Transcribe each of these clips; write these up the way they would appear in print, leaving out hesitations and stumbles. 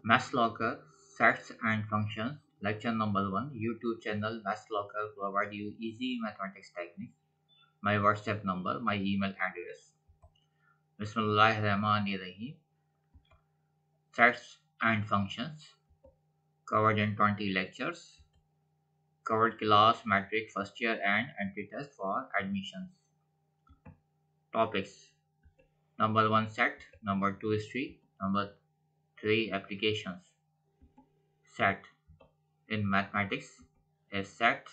Mass Locker, Sets and Functions, Lecture number 1, YouTube channel Mass Locker provide you easy mathematics techniques. My WhatsApp number, my email address. Bismillahirrahmanirrahim. Sets and Functions, covered in 20 lectures. Covered class, metric, first year and entry test for admissions. Topics. Number 1 set, number 2 history, number 3 applications. Set. In mathematics, a set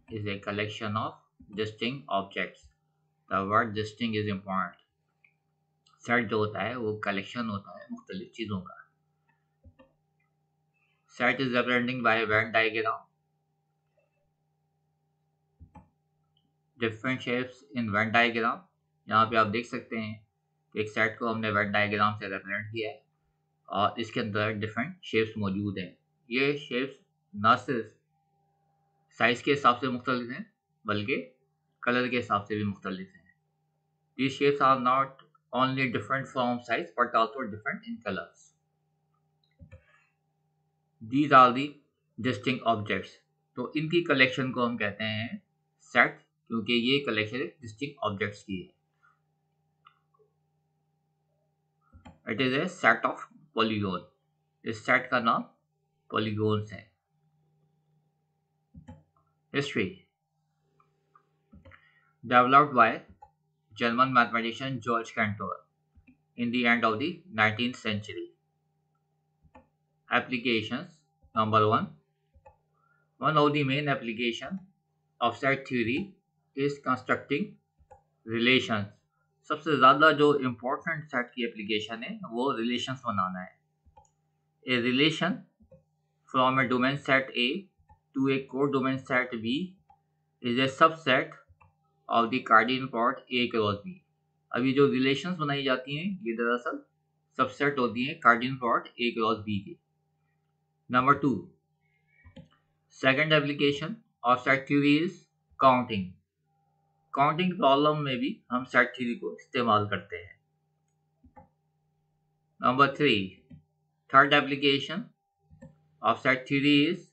is a collection of distinct objects. The word distinct is important. Set जो होता है वो collection होता है मुख्तलिफ चीज़ों का. Set is representing by Venn diagram. Different shapes in Venn diagram. यहाँ पे आप देख सकते हैं कि एक सेट को हमने वेन डायग्राम से रिप्रेजेंट किया है और इसके अंदर डिफरेंट शेप्स मौजूद हैं. ये शेप्स न सिर्फ साइज के हिसाब से मुख्तलिफ हैं बल्कि कलर के हिसाब से भी मुख्तलिफ हैं. These shapes are not only different from size but also different in colors. These are the distinct objects. तो इनकी कलेक्शन को हम कहते हैं सेट, क्योंकि ये कलेक्शन डिस्टिंक्ट ऑब्जेक्ट्स की है. It is a set of polygon. इस सेट का नाम पॉलीगॉन्स है. History. Developed by German mathematician George Cantor in the end of the 19th century. Applications. Number 1. One of the main applications of set theory is constructing relations. सबसे ज़्यादा जो important set की application है वो relations बनाना है. A relation from a domain set A to a codomain set B is a subset of the cardinal plot A cross B. अभी जो relations बनाई जाती हैं ये दरअसल सबसेट होती हैं cardinal plot A cross B के. Number 2. Second application of set theory is counting. Counting problem में भी हम सेट थ्योरी को इस्तेमाल करते हैं. Number 3. Third application of set theory is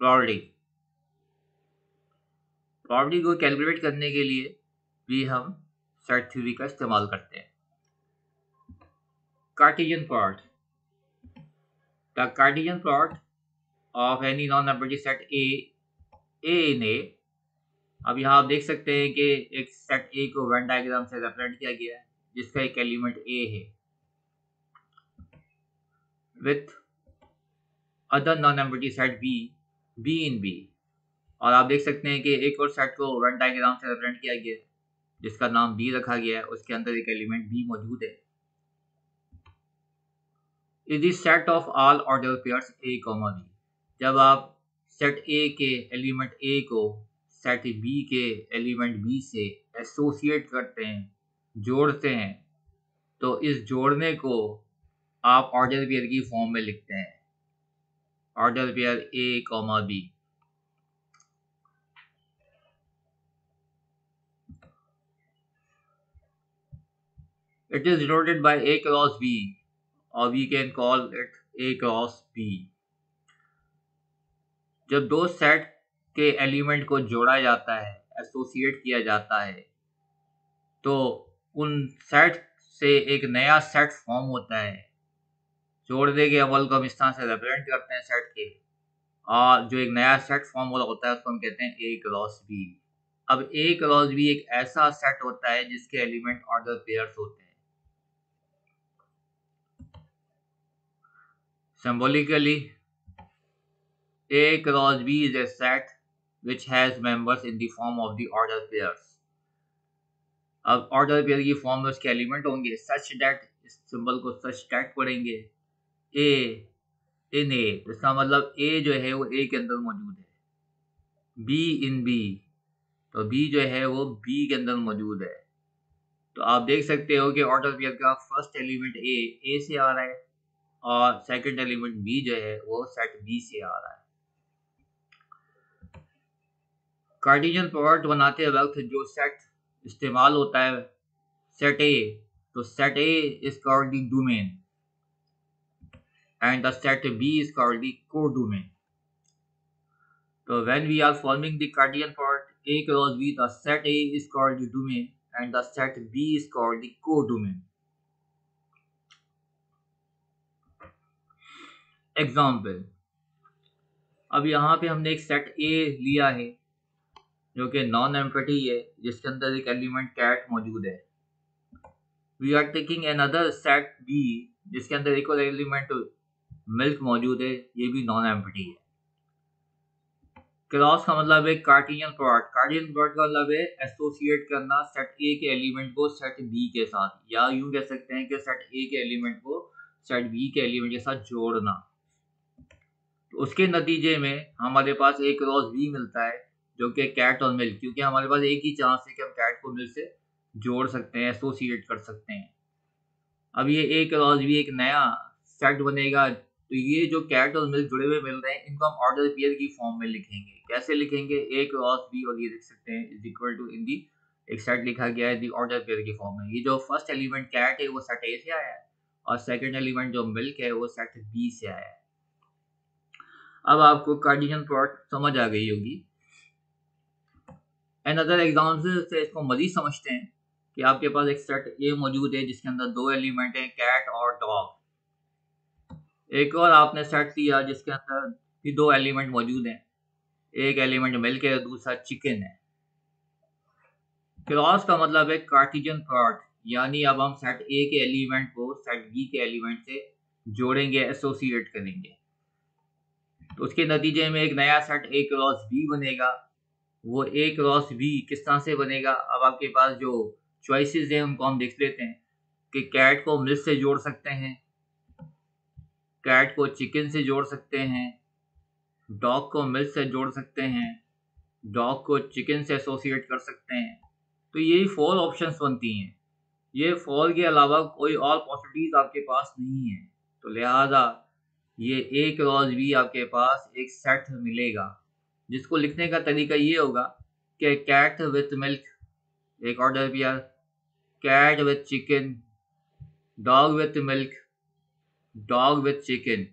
probability. Probability को कैलकुलेट करने के लिए भी हम सेट थ्योरी का इस्तेमाल करते हैं. Cartesian plot. The Cartesian plot of any non arbitrary set a in a. अब यहाँ आप देख सकते हैं कि एक सेट ए को वेन डायग्राम से रिप्रेजेंट किया गया है जिसका एक एलिमेंट ए है with other non arbitrary set B in B. और आप देख सकते हैं कि एक और सेट को वेन डायग्राम से रिप्रेजेंट किया गया है जिसका नाम बी रखा गया है. उसके अंदर एक एलिमेंट बी मौजूद है. Is the set of all order pairs A comma B. जब आप सेट ए के एलिमेंट ए को सेट बी के एलिमेंट बी से एसोसिएट करते हैं, जोड़ते हैं, तो इस जोड़ने को आप ऑर्डर पेयर की फॉर्म में लिखते हैं. Order pair A comma B. It is denoted by A cross B, or we can call it A cross B. जब दो सेट के एलिमेंट को जोड़ा जाता है, एसोसिएट किया जाता है, तो उन सेट से एक नया सेट फॉर्म होता है. जोड़ने के अमल को हम इस तरह से रिप्रेजेंट करते हैं सेट के, और जो एक नया सेट फॉर्म होता है उसको हम कहते हैं A क्रॉस B. अब A क्रॉस B एक ऐसा सेट होता है जिसके एलिमेंट ऑर्डर पेयर्स होते हैं. Symbolically, A cross B is a set which has members in the form of the order pairs. अब ऑर्डर पेयर की फॉर्म में उसके एलिमेंट होंगे सच दैट, इस सिंबल को सच दैट पढ़ेंगे, A इन A. इसका मतलब A जो है वो A के अंदर मौजूद है. B इन B, तो B जो है वो B के अंदर मौजूद है. तो आप देख सकते हो कि ऑर्डर पेयर का फर्स्ट एलिमेंट A से आ रहा है और सेकंड एलिमेंट बी जो है वो सेट बी से आ रहा है. कार्टेशियन प्लॉट बनाते वक्त जो सेट इस्तेमाल होता है सेट ए, तो set A is called the domain and the set B is called the codomain. So when we are forming the Cartesian product A cross B, the set A is called the domain and the set B is called the codomain. Example, अब यहाँ पे हमने एक set ए लिया है जो कि non empty है, जिसके अंदर एक एलिमेंट कैट मौजूद है. We are taking another set B जिसके अंदर एक और एलिमेंट मिल्क मौजूद है, ये भी नॉन एम्प्टी है. क्रॉस का मतलब है कार्टेशियन प्रोडक्ट. कार्टेशियन प्रोडक्ट का मतलब है एसोसिएट करना सेट ए के एलिमेंट को सेट बी के साथ, या यूं कह सकते हैं कि सेट ए के एलिमेंट को सेट बी के एलिमेंट के साथ जोड़ना. तो उसके नतीजे में हमारे पास ए क्रॉस बी मिलता है जो कि कैट और मिल्क, क्योंकि हमारे पास एक ही चांस है कि हम कैट को मिल्क से जोड़ सकते हैं, एसोसिएट कर सकते हैं. अब ये ए क्रॉस बी एक नया सेट बनेगा. तो ये जो कैट और मिल्क जुड़े हुए मिल रहे हैं, इनको हम ऑर्डर पेयर की फॉर्म में लिखेंगे. कैसे लिखेंगे? ए क्रॉस बी, और ये लिख सकते हैं इज इक्वल टू इन दी, एक सेट लिखा गया है दी ऑर्डर पेयर की फॉर्म में. ये जो फर्स्ट एलिमेंट कैट है वो सेट ए से आया है और सेकंड एलिमेंट जो मिल्क है वो सेट बी से आया है. अब आपको कार्टेशियन प्रोडक्ट समझ आ गई होगी. अनदर एग्जांपल से इसको मजीद समझते हैं कि आपके पास एक सेट ए मौजूद है जिसके अंदर दो एलिमेंट हैं, कैट और डॉग. एक और आपने सेट लिया जिसके अंदर भी दो एलिमेंट मौजूद हैं, एक एलिमेंट मिल्क है और दूसरा चिकन है. क्रॉस का मतलब है कार्टेशियन प्रोडक्ट, यानी अब हम सेट ए के एलिमेंट को सेट बी के एलिमेंट से जोड़ेंगे, एसोसिएट करेंगे. तो उसके नतीजे में एक नया सेट ए क्रॉस बी बनेगा. वो ए क्रॉस बी किस तरह से बनेगा? अब आपके पास जो चॉइसेस हैं उनको हम देख लेते हैं कि कैट को मिल्क से जोड़ सकते हैं, कैट को चिकन से जोड़ सकते हैं, डॉग को मिल्क से जोड़ सकते हैं, डॉग को चिकन से एसोसिएट कर सकते हैं. तो यही 4 ऑप्शंस बनती हैं. ये 4 के अलावा कोई और पॉसिबिलिटीज आपके पास नहीं है. तो लिहाजा ये ए क्रॉस बी आपके पास एक सेट मिलेगा, जिसको लिखने का तरीका ये होगा कि कैट विथ मिल्क एक order pair, cat with chicken, dog with milk, dog with chicken.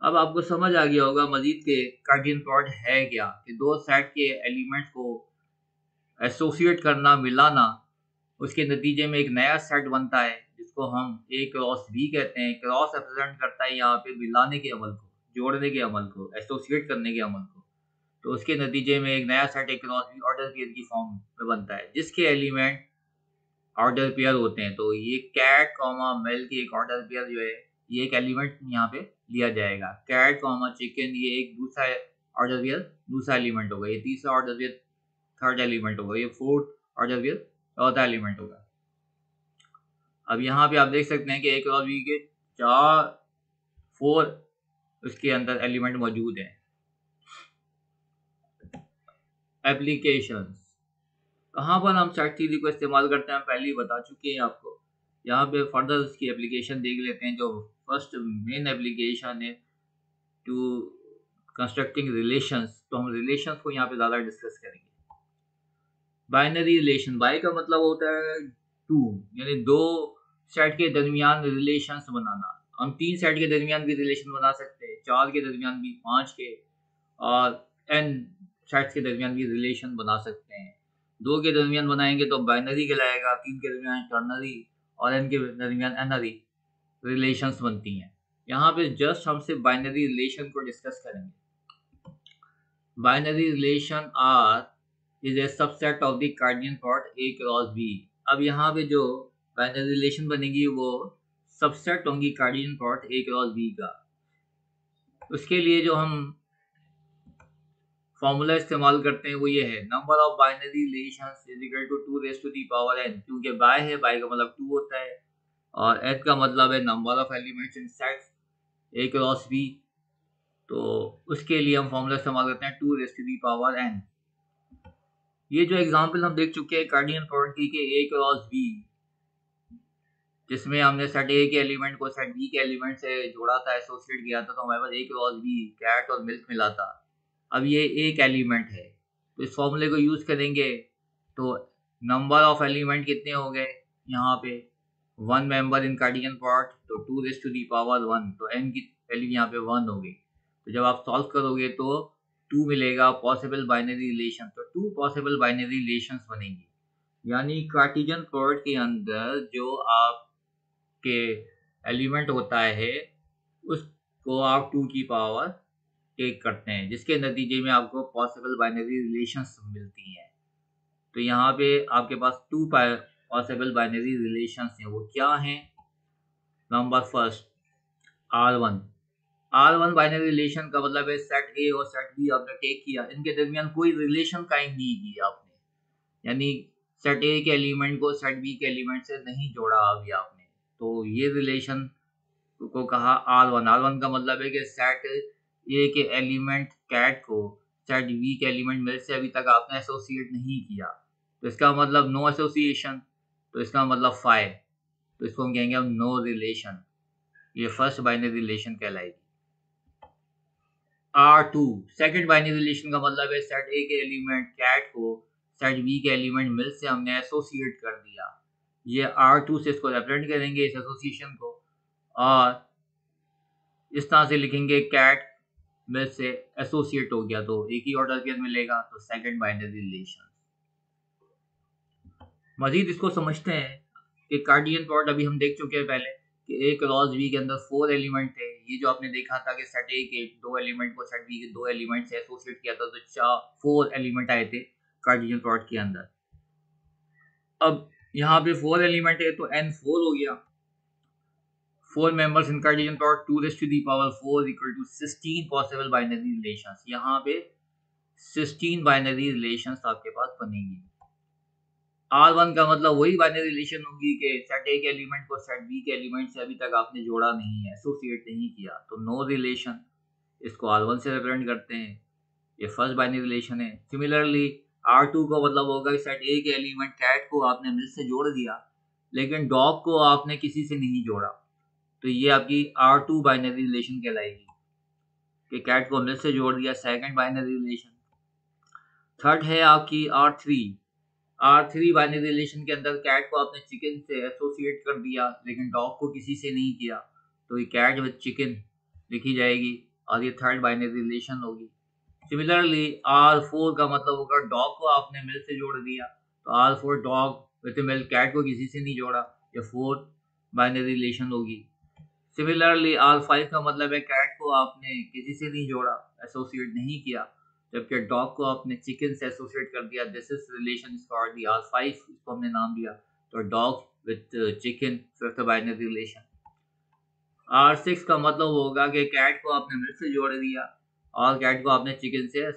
अब आपको समझ आ गया होगा मजीद के कार्टेशियन प्रोडक्ट है क्या, कि दो सेट के एलिमेंट्स को एसोसिएट करना, मिलाना, उसके नतीजे में एक नया सेट बनता है जिसको हम ए क्रॉस बी कहते हैं. क्रॉस रिप्रेजेंट करता है यहाँ पे मिलाने के अमल को, जोड़ने के अमल को, एसोसिएट करने के अमल को. तो उसके नतीजे में एक नया set A cross B order pair की फॉर्म में बनता है जिसके एलिमेंट ऑर्डर पेयर होते हैं. तो ये कैट कॉमा मिल्क एक ऑर्डर पेयर जो है, ये एक एलिमेंट यहाँ पे लिया जाएगा. कैट कॉमा चिकन ये एक दूसरा ऑर्डर पेयर, दूसरा एलिमेंट होगा. ये तीसरा ऑर्डर पेयर थर्ड एलिमेंट होगा. ये फोर्थ ऑर्डर पेयर चौथा एलिमेंट होगा. अब यहाँ पे आप देख सकते हैं कि ए क्रॉस बी के 4 उसके अंदर एलिमेंट मौजूद हैं. एप्लीकेशंस, कहाँ पर हम सेट थ्योरी को इस्तेमाल करते हैं हम पहले ही बता चुके हैं आपको. यहाँ पे फर्दर उसकी एप्लीकेशन देख लेते हैं. जो फर्स्ट मेन एप्लीकेशन है टू कंस्ट्रक्टिंग रिलेशंस, तो हम रिलेशंस को यहाँ पे ज़्यादा डिस्कस करेंगे. बाइनरी रिलेशन, बाई का मतलब होता है 2, यानी दो सेट के दरमियान रिलेशंस बनाना. हम 3 सेट के दरमियान भी रिलेशन बना सकते हैं, 4 के दरमियान भी, 5 के, और n सेट्स के दरमियान भी रिलेशन बना सकते हैं. 2 के दरमियान बनाएंगे तो बाइनरी कहलाएगा, 3 के दरमियान टर्नरी, और n के दरमियान एनरी रिलेशंस बनती हैं. यहाँ पे जस्ट हम सिर्फ बाइनरी रिलेशन को डिस्कस करेंगे. Binary relation R is a subset of the Cartesian product A cross B. अब यहाँ पे जो बाइनरी रिलेशन बनेगी वो सबसेट होंगी Cartesian product A cross B का. उसके लिए जो हम फॉर्मूला इस्तेमाल करते हैं वो ये है, number of binary relations is equal to 2 raise to the power n. क्योंकि बाय है, बाय का मतलब 2 होता है, और n का मतलब है number of elements in set A cross B. तो उसके लिए हम फॉर्मूला इस्तेमाल करते हैं 2 raise to the power n. ये जो एग्जांपल हम देख चुके हैं कार्टेशियन प्रोडक्ट की, ए क्रॉस बी, जिसमें हमने सेट ए के एलिमेंट को सेट बी के एलिमेंट से जोड़ा था, एसोसिएट किया था, तो हमारे पास ए क्रॉस बी कैट और मिल्क मिला था. अब ये एक एलिमेंट है, तो इस फॉर्मूले को यूज करेंगे तो नंबर ऑफ एलिमेंट कितने हो गए यहाँ पे वन मेंबर इन कार्डियन पार्ट, तो 2 raised to the power 1, तो n की वैल्यू यहाँ पे 1 हो गई। तो जब आप सॉल्व करोगे तो 2 मिलेगा पॉसिबल बाइनरी रिलेशन, तो 2 पॉसिबल बाइनरी रिलेशंस बनेंगी। यानी कार्टेशियन प्रोडक्ट के अंदर जो आपके एलिमेंट होता है उसको आप 2 की पावर टेक करते हैं, जिसके नतीजे में आपको पॉसिबल बाइनरी रिलेशंस मिलती हैं। तो यहाँ पे आपके पास 2 पॉसिबल बाइनरी रिलेशंस हैं, वो क्या हैं? Number first, R1। R1 binary relation का मतलब है सेट ए और सेट बी आपने टेक किया, इनके दरमियान कोई रिलेशन कायम नहीं किया आपने, यानी सेट ए के एलिमेंट को सेट बी के एलिमेंट से नहीं जोड़ा अभी आपने, तो ये रिलेशन को कहा R1। R1 का मतलब है कि सेट ए के एलिमेंट कैट को सेट बी के एलिमेंट मिल से अभी तक आपने एसोसिएट नहीं किया, तो इसका मतलब नो एसोसिएशन, तो इसका मतलब फाई, तो इसको हम कहेंगे हम नो रिलेशन। ये फर्स्ट बाइनरी रिलेशन कहलाएगी। R2 सेकंड बाइनरी रिलेशन का मतलब है सेट ए के एलिमेंट कैट को सेट बी के एलिमेंट मिल से हमने एसोसिएट कर दिया। ये R2 से इसको रिप्रेजेंट करेंगे इस एसोसिएशन को, और इस तरह से लिखेंगे कैट मिल से एसोसिएट हो गया तो एक ही ऑर्डर पेयर मिलेगा, तो सेकंड बाइनरी रिलेशन। मजीद इसको समझते हैं कि कार्डियन प्रोडक्ट अभी हम देख चुके हैं पहले कि ए क्रॉस बी के अंदर 4 एलिमेंट थे। ये जो आपने देखा था कि सेट ए के 2 एलिमेंट को सेट बी के 2 एलिमेंट से एसोसिएट किया था, तो 4 एलिमेंट आए थे कार्डियन प्रोडक्ट के अंदर। अब यहाँ पे 4 एलिमेंट है तो n 4 हो गया। 4 members in Cartesian plot 2 raised to the power 4 equal to 16 possible binary relations। यहाँ पे 16 बाइनरी रिलेशंस आपके पास बनेगी। R1 का मतलब वही बाइनरी रिलेशन होगी कि सेट ए के एलिमेंट को सेट बी के एलिमेंट से अभी तक आपने जोड़ा नहीं है, एसोसिएट नहीं किया, तो नो रिलेशन, इसको R1 से रिप्रेजेंट करते हैं। ये फर्स्ट बाइनरी रिलेशन है। सिमिलरली R2 का मतलब होगा सेट ए के एलिमेंट कैट को आपने मिल से जोड़ दिया, लेकिन डॉग को आपने किसी से नहीं जोड़ा, तो ये आपकी R2 बाइनरी रिलेशन कहलाएगी कि कैट को मिल से जोड़ दिया, सेकंड बाइनरी रिलेशन। थर्ड है आपकी R3 बाइनरी रिलेशन के अंदर कैट को आपने चिकन से एसोसिएट कर दिया, लेकिन डॉग को किसी से नहीं किया, तो ये कैट विद चिकन लिखी जाएगी और ये थर्ड बाइनरी रिलेशन होगी। सिमिलरली R4 का मतलब होगा डॉग को आपने मिल से जोड़ दिया, तो R4 dog with mill, cat को किसी से नहीं जोड़ा, ये फोर्थ बाइनरी रिलेशन होगी। सिमिलरली R5 का मतलब है कैट को आपने किसी से नहीं जोड़ा, एसोसिएट नहीं किया, जबकि डॉग को आपने चिकन से एसोसिएट कर दिया, this is relation is called the R5, इसको हमने नाम दिया, तो dog with chicken fifth binary relation. R6 का मतलब होगा कि कैट को आपने मिल्क से जोड़ दिया और कैट को आपने चिकन से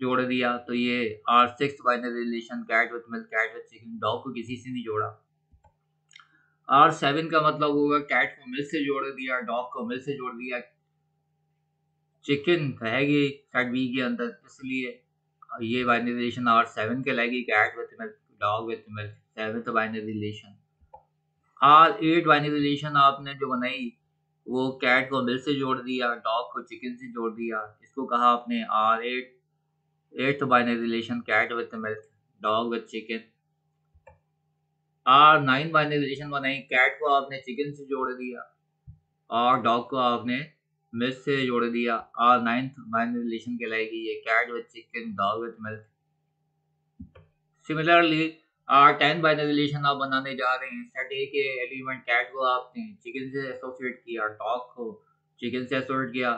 जोड़ दिया, तो ये R6 binary relation, cat with milk, cat with chicken, dog को किसी से नहीं जोड़ा। R7 का मतलब होगा कैट को मिल्क से जोड़ दिया, डॉग को मिल्क से जोड़ दिया, चिकन रहेगी सेट बी के अंदर, इसलिए ये बाइनरी रिलेशन R7 कहलाएगी, cat with milk, dog with milk, seventh binary relation. R8 binary relation आपने जो बनाई वो कैट को मिल्क से जोड़ दिया, डॉग को चिकन से जोड़ दिया, इसको कहा आपने R8 eighth binary relation, cat with milk, dog with chicken. R9 binary relation बनाई, कैट को आपने चिकन से जोड़ दिया और डॉग को आपने मिल्क से जोड़ दिया, R9 बाइनरी रिलेशन कहलाएगी, ये cat with chicken, dog with milk. Similarly R10 binary relation आप बनाने जा रहे हैं, सेट ए के एलिमेंट कैट को आपने चिकन से एसोसिएट किया, डॉग को चिकन से एसोसिएट किया,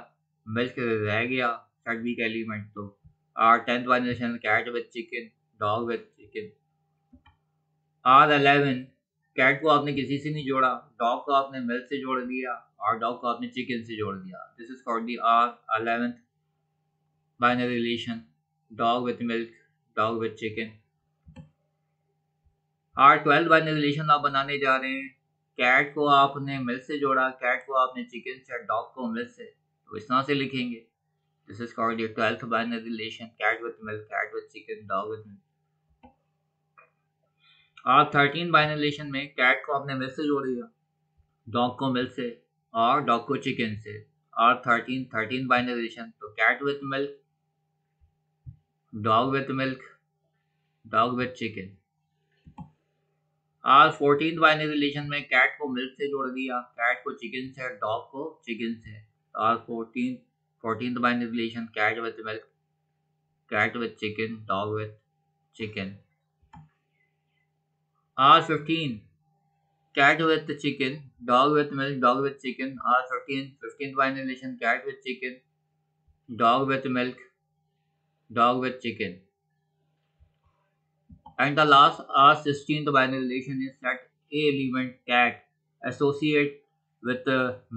मिल्क रह गया सेट बी का एलिमेंट, तो R10 binary relation cat with chicken, dog with chicken. R11 cat को आपने किसी से नहीं जोड़ा, डॉग को आपने मिल्क से जोड़ दिया और डॉग को आपने चिकन से जोड़ दिया, this is called the R11 binary relation, dog with milk, dog with chicken. R12 binary relation आप बनाने जा रहे हैं, कैट को आपने मिल्क से जोड़ा, कैट को आपने चिकन से, डॉग को मिल्क से, तो इस तरह से लिखेंगे, this is called the 12th binary relation, cat with milk, cat with chicken, dog with milk. R13 binary relation में कैट को आपने मिल्क से जोड़ दिया, डॉग को मिल्क से और डॉग को चिकन से, R13 बाइनरी रिलेशन, तो cat with milk, dog with milk, dog with chicken. आज 14th बाइनरी रिलेशन में कैट को मिल्क से जोड़ दिया, कैट को चिकन से, डॉग को चिकन से। आज 14th binary relation cat with milk, cat with chicken, dog with chicken. आज 15 cat with chicken, dog with milk, dog with chicken. Are 15th binary relation cat with chicken, dog with milk, dog with chicken. And the last R16th binary relation is that A element cat associate with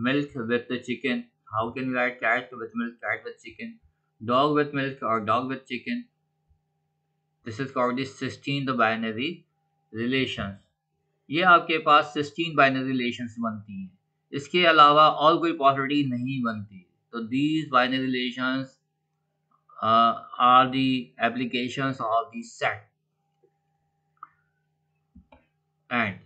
milk with the chicken. How can we write cat with milk, cat with chicken, dog with milk or dog with chicken? This is called the 16th binary relations. ये आपके पास 16 binary relations बनती हैं, इसके अलावा और कोई possibility नहीं बनती। तो these binary relations are the applications of the set. And